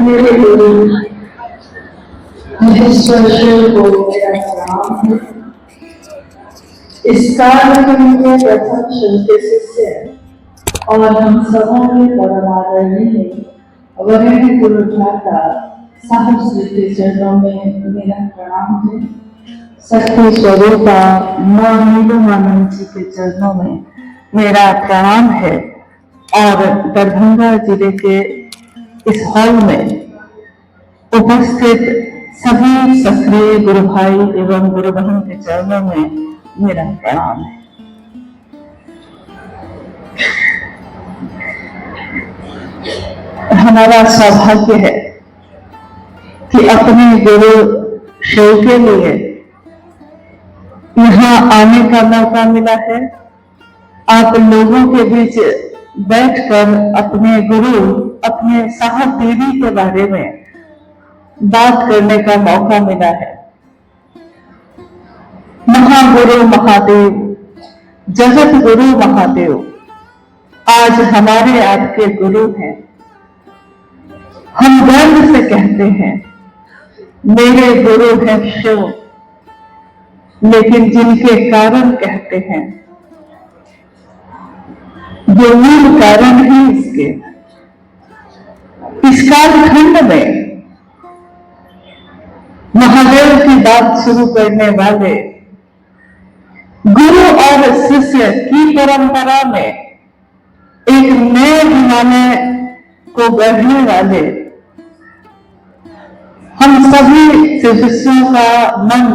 मेरे गुरु महेश्वर शिव को मेरा प्रणाम है। इस कार्यक्रम के प्रथम शिव के शिष्य और हम सबों के परम आदरणीय वरेण्य गुरु भ्राता साहब श्री के चरणों में मेरा प्रणाम है। शक्ति स्वरूपा मां नीलमानंद जी के चरणों में मेरा प्रणाम है। और दरभंगा जिले के इस हॉल में उपस्थित सभी सक्रिय गुरु भाई एवं गुरु बहन के चरणों में मेरा प्रणाम है। हमारा सौभाग्य है कि अपने गुरु शिव के लिए यहाँ आने का मौका मिला है। आप लोगों के बीच बैठकर अपने गुरु, अपने साहब देवी के बारे में बात करने का मौका मिला है। महागुरु महादेव, जगत गुरु महादेव आज हमारे आपके गुरु हैं। हम गर्व से कहते हैं मेरे गुरु हैं शिव, लेकिन जिनके कारण कहते हैं जो मूल कारण है इस कालखंड में महादेव की बात शुरू करने वाले गुरु और शिष्य की परंपरा में एक नए हिमालय को गढ़ने वाले हम सभी शिष्यों का मन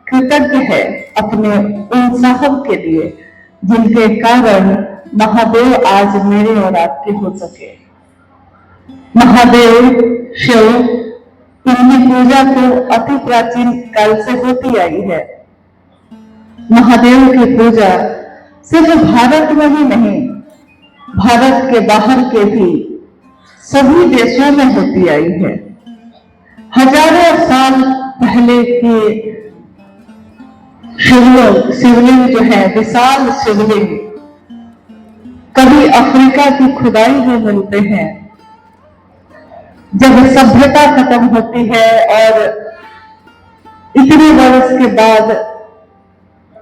कृतज्ञ है अपने उन साहब के लिए जिनके कारण महादेव आज मेरे और आपके हो सके। महादेव शिव, इनकी पूजा तो अति प्राचीन काल से होती आई है। महादेव की पूजा सिर्फ भारत में ही नहीं, भारत के बाहर के भी सभी देशों में होती आई है। हजारों साल पहले के शिवलिंग जो है, विशाल शिवलिंग कभी अफ्रीका की खुदाई में मिलते हैं। जब सभ्यता खत्म होती है और इतने वर्ष के बाद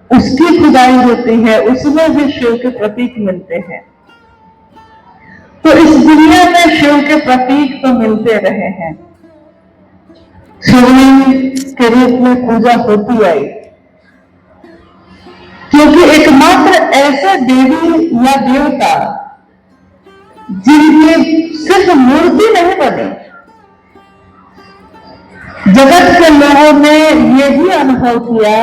उसकी खुदाई होती है, उसमें भी शिव के प्रतीक मिलते हैं। तो इस दुनिया में शिव के प्रतीक तो मिलते रहे हैं। शिवलिंग के रूप में पूजा होती आई, क्योंकि एकमात्र ऐसे देवी या देवता जिनकी सिर्फ मूर्ति नहीं बनी, जगत के लोगों ने यह भी अनुभव किया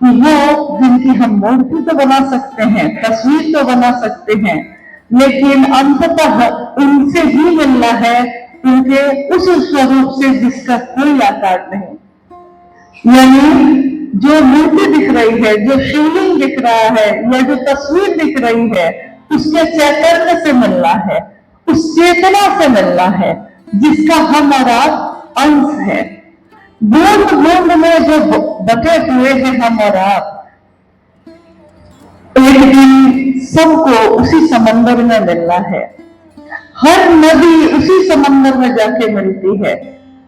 कि वो जिनकी हम मूर्ति तो बना सकते हैं, तस्वीर तो बना सकते हैं, लेकिन अंततः उनसे ही मिलना है, उनके उस स्वरूप से जिसका कोई आकार नहीं। यानी जो मूर्ति दिख रही है, जो शिवलिंग दिख रहा है या जो तस्वीर दिख रही है, उसके चैतन्य से मिलना है, उस चेतना से मिलना है जिसका हमारा अंश है। बूंद बूंद में जो बटे हुए हैं हम और आप, एक दिन सबको उसी समंदर में मिलना है। हर नदी उसी समंदर में जाके मिलती है।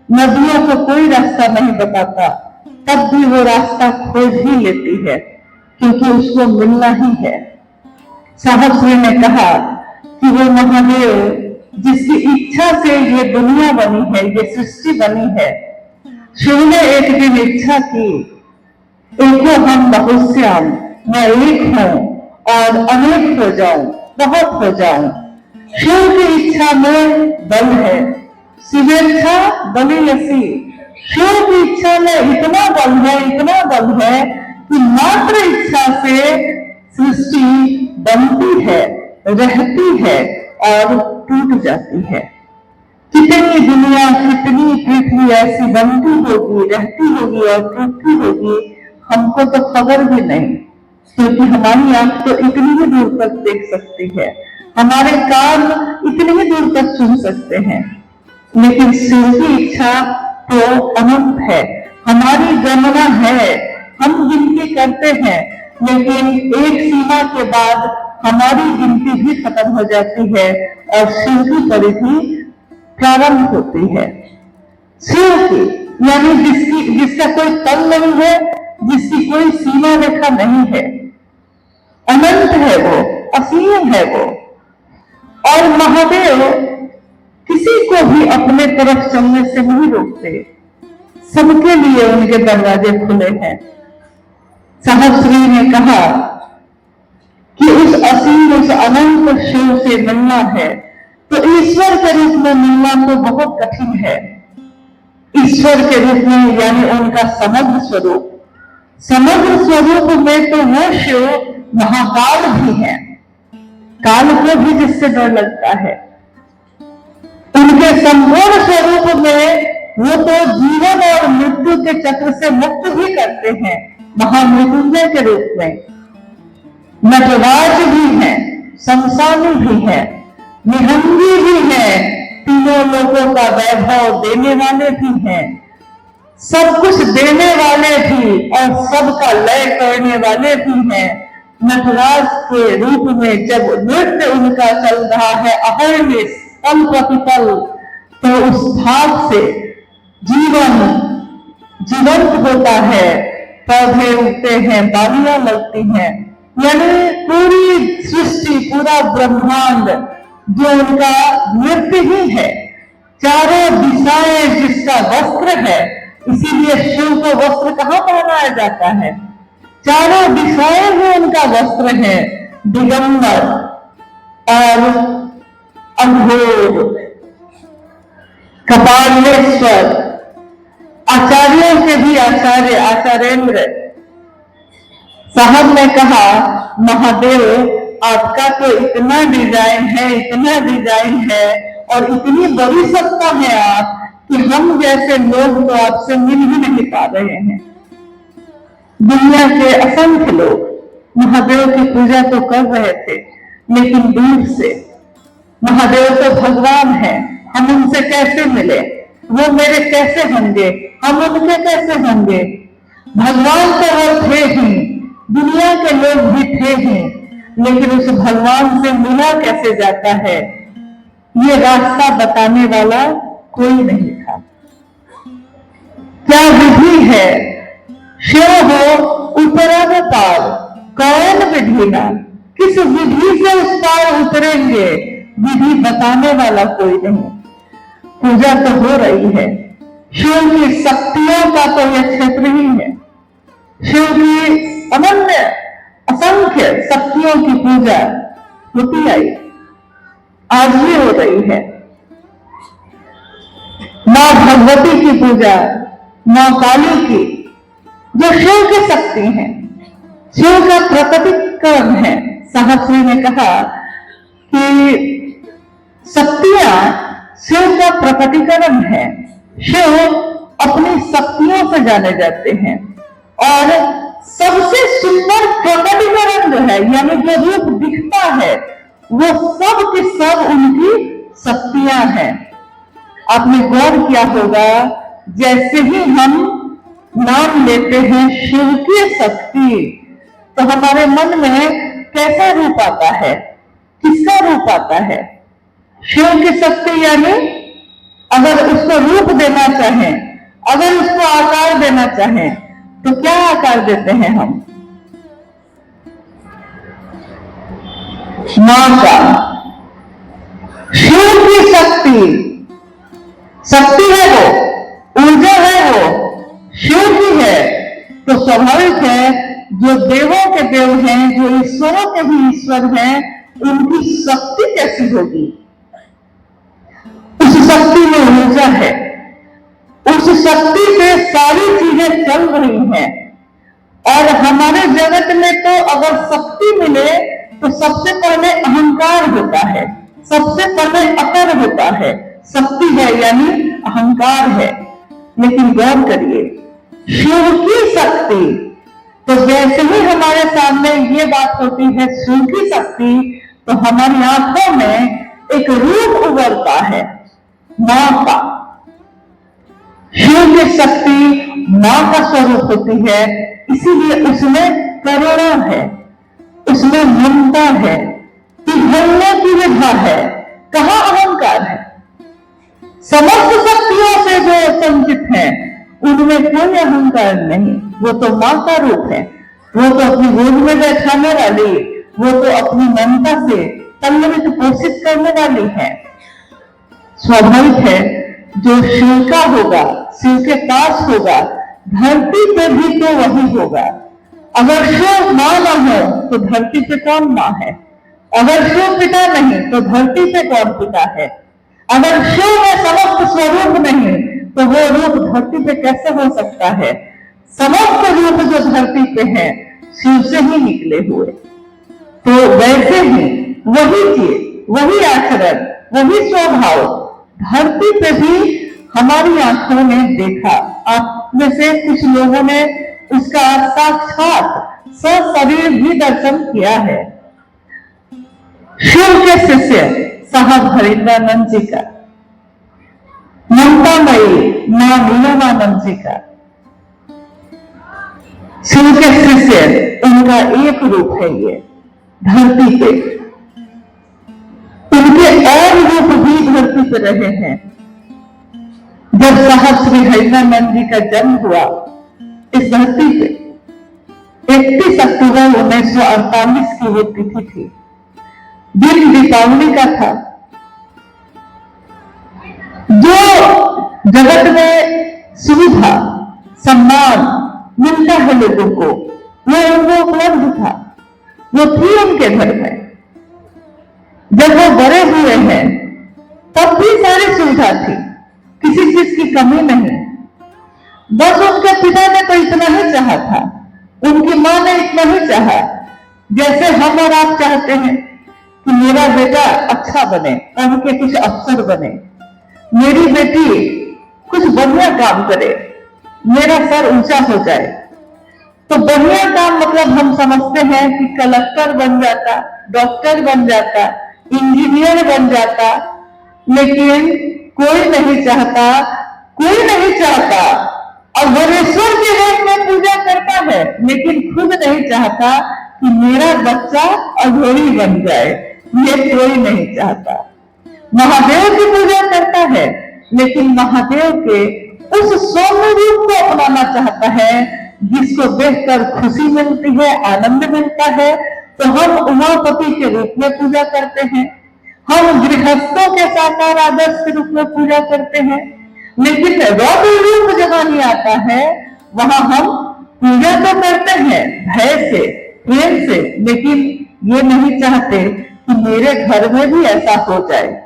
नदियों को कोई रास्ता नहीं बताता, तब भी वो रास्ता खोज ही लेती है, क्योंकि उसको मिलना ही है। साहब श्री ने कहा कि वो महादेव जिसकी इच्छा से ये दुनिया बनी है, ये सृष्टि बनी है, शिव ने एक दिन इच्छा की, एको हम बहुश्याम, मैं एक हूं और अनेक हो जाऊं, बहुत हो जाऊं। शिव की इच्छा में बल है, शिवेच्छा बलियसी। शिव की इच्छा में इतना बल है, इतना बल है कि मात्र इच्छा से सृष्टि बनती है, रहती है और टूट जाती है। कितनी दुनिया, कितनी पृथ्वी ऐसी बनती होगी, रहती होगी और टूटती होगी, हमको तो खबर भी नहीं, क्योंकि हमारी आंख तो इतनी ही दूर तक देख सकती है, हमारे कान इतनी ही दूर तक सुन सकते हैं, लेकिन शिव की इच्छा तो अनंत है। हमारी गणना है, हम गिनती करते हैं, लेकिन एक सीमा के बाद हमारी गिनती भी खत्म हो जाती है और शिव की परिधि प्रारंभ होती है। शिव की, यानी जिसका कोई तल नहीं है, जिसकी कोई सीमा रेखा नहीं है, अनंत है वो, असीम है वो। और महादेव किसी को भी अपने तरफ चलने से नहीं रोकते, सबके लिए उनके दरवाजे खुले हैं। साहब श्री ने कहा कि उस असीम, उस अनंत शिव से मिलना है तो ईश्वर के रूप में मिलना तो बहुत कठिन है। ईश्वर के रूप में यानी उनका समग्र स्वरूप, समग्र स्वरूप में तो वो शिव महाकाल भी है, काल को भी जिससे डर लगता है। उनके संपूर्ण स्वरूप में वो तो जीवन और मृत्यु के चक्र से मुक्त भी करते हैं, महामृत्युंजय के रूप में। नटराज भी है, शमशानी भी है, निहंगी भी है, तीनों लोगों का वैभव देने वाले भी हैं, सब कुछ देने वाले भी और सबका लय करने वाले भी हैं। नटराज के रूप में जब नृत्य उनका चल रहा है अहर्निश पल प्रतिपल, तो उस भाव से जीवन जीवंत होता है, पौधे उगते हैं, बालियां लगती हैं, यानी पूरी सृष्टि, पूरा ब्रह्मांड जो उनका नृत्य ही है। चारों दिशाएं जिसका वस्त्र है, इसीलिए शिव को वस्त्र कहाँ पहनाया जाता है? चारों दिशाएं ही उनका वस्त्र है, दिगंबर और अघोर, कपालेश्वर, आचार्यों के भी आचार्य आचार्येंद्र। साहब ने कहा, महादेव आपका तो इतना डिजाइन है, इतना डिजाइन है और इतनी बड़ी सत्ता है आप कि हम जैसे लोग तो आपसे मिल ही नहीं पा रहे हैं। दुनिया के असंख्य लोग महादेव की पूजा तो कर रहे थे, लेकिन दूर से। महादेव तो भगवान है, हम उनसे कैसे मिले? वो मेरे कैसे होंगे, हम उनके कैसे होंगे? भगवान तो वो थे ही, दुनिया के लोग भी थे ही, लेकिन उस भगवान से मिला कैसे जाता है, ये रास्ता बताने वाला कोई नहीं था। क्या विधि है? शिव हो उपरावतार, कौन विधि ना, किस विधि से उस पार उतरेंगे, विधि बताने वाला कोई नहीं। पूजा तो हो रही है, शिव की शक्तियों का तो यह क्षेत्र ही है। शिव की अनन्य असंख्य शक्तियों की पूजा होती आई, आज भी हो रही है। मां भगवती की पूजा, मां काली की, जो शिव की शक्ति है, शिव का प्रकटीकरण है। साहब श्री ने कहा कि शक्तियां शिव का प्रकटीकरण है। शिव अपनी शक्तियों से जाने जाते हैं और सबसे सुंदर प्रकटीकरण जो है, यानी जो रूप दिखता है, वो सब के सब उनकी शक्तियां हैं। आपने गौर किया होगा, जैसे ही हम नाम लेते हैं शिव की शक्ति, तो हमारे मन में कैसा रूप आता है, किसका रूप आता है? शिव की शक्ति, यानी अगर उसको रूप देना चाहें, अगर उसको आकार देना चाहें, तो क्या आकार देते हैं हम? मां का। शिव की शक्ति, शक्ति है वो, ऊर्जा है वो, शिव की है, तो स्वाभाविक है जो देवों के देव हैं, जो ईश्वरों के भी ईश्वर हैं, उनकी शक्ति कैसी होगी? उस शक्ति में ऊर्जा है, उस शक्ति से सारी चीजें चल रही हैं। और हमारे जगत में तो अगर शक्ति मिले तो सबसे पहले अहंकार होता है, सबसे पहले अकर होता है। शक्ति है यानी अहंकार है, लेकिन गौर करिए, शिव की शक्ति, तो जैसे ही हमारे सामने ये बात होती है शिव की शक्ति, तो हमारी आंखों में एक रूप उभरता है, मां का। शिव की शक्ति मां का स्वरूप होती है, इसीलिए उसमें करुणा है, उसमें ममता है, पिघलने की विधा है। कहाँ अहंकार है? समस्त शक्तियों से जो संचित है, उनमें कोई अहंकार नहीं। वो तो माँ का रूप है, वो तो अपनी गोद में बैठाने वाली, वो तो अपनी ममता से पल्लवित पोषित करने वाली है। स्वाभाविक है, जो शिव का होगा, शिव के पास होगा, धरती पे भी तो वही होगा। अगर शिव माँ न हो तो धरती पे कौन माँ है? अगर शिव पिता नहीं तो धरती पे कौन पिता है? अगर शिव में समस्त स्वरूप नहीं तो वो रूप धरती पे कैसे हो सकता है? समस्त रूप जो धरती पे है शिव से ही निकले हुए। तो वैसे ही वही चीज, वही आचरण, वही स्वभाव धरती पे भी हमारी आंखों ने देखा। आप में से कुछ लोगों ने उसका साक्षात सशरीर भी दर्शन किया है। शिव के शिष्य साहब हरिंद्रानंद जी का, ममतामयी मां नीलमानंद जी का, शिव के शिष्य, उनका एक रूप है ये धरती पे। उनके और रूप भी धरती पे रहे हैं। जब साहब श्री हरिंद्रानंद जी का जन्म हुआ इस धरती पे 31 अक्टूबर 1948 की वो तिथि थी, दिन दीपावली का था। जो जगत में सुविधा सम्मान मिलता है लोगों को, वो उनको उपलब्ध था, वो थी उनके घर में। जब वो बड़े हुए हैं तब भी सारी सुविधा थी, किसी चीज की कमी नहीं। बस उनके पिता ने तो इतना ही चाहा था, उनकी माँ ने इतना ही चाहा, जैसे हम और आप चाहते हैं कि मेरा बेटा अच्छा बने, पढ़ के कुछ अफसर बने, मेरी बेटी कुछ बढ़िया काम करे, मेरा सर ऊंचा हो जाए। तो बढ़िया काम मतलब हम समझते हैं कि कलेक्टर बन जाता, डॉक्टर बन जाता, इंजीनियर बन जाता, लेकिन कोई नहीं चाहता, कोई नहीं चाहता। अघोरेश्वर के रूप में पूजा करता है, लेकिन खुद नहीं चाहता कि मेरा बच्चा अघोरी बन जाए, ये कोई नहीं चाहता। महादेव की पूजा करता है, लेकिन महादेव के उस सौम्य रूप को अपनाना चाहता है जिसको देखकर खुशी मिलती है, आनंद मिलता है। तो हम उमापति के रूप में पूजा करते हैं, हम गृहस्थों के साकार आदर्श के रूप में पूजा करते हैं। लेकिन रौद्र रूप जहां नहीं आता है, वहां हम पूजा तो करते हैं भय से, प्रेम से, लेकिन ये नहीं चाहते कि मेरे घर में भी ऐसा हो जाए।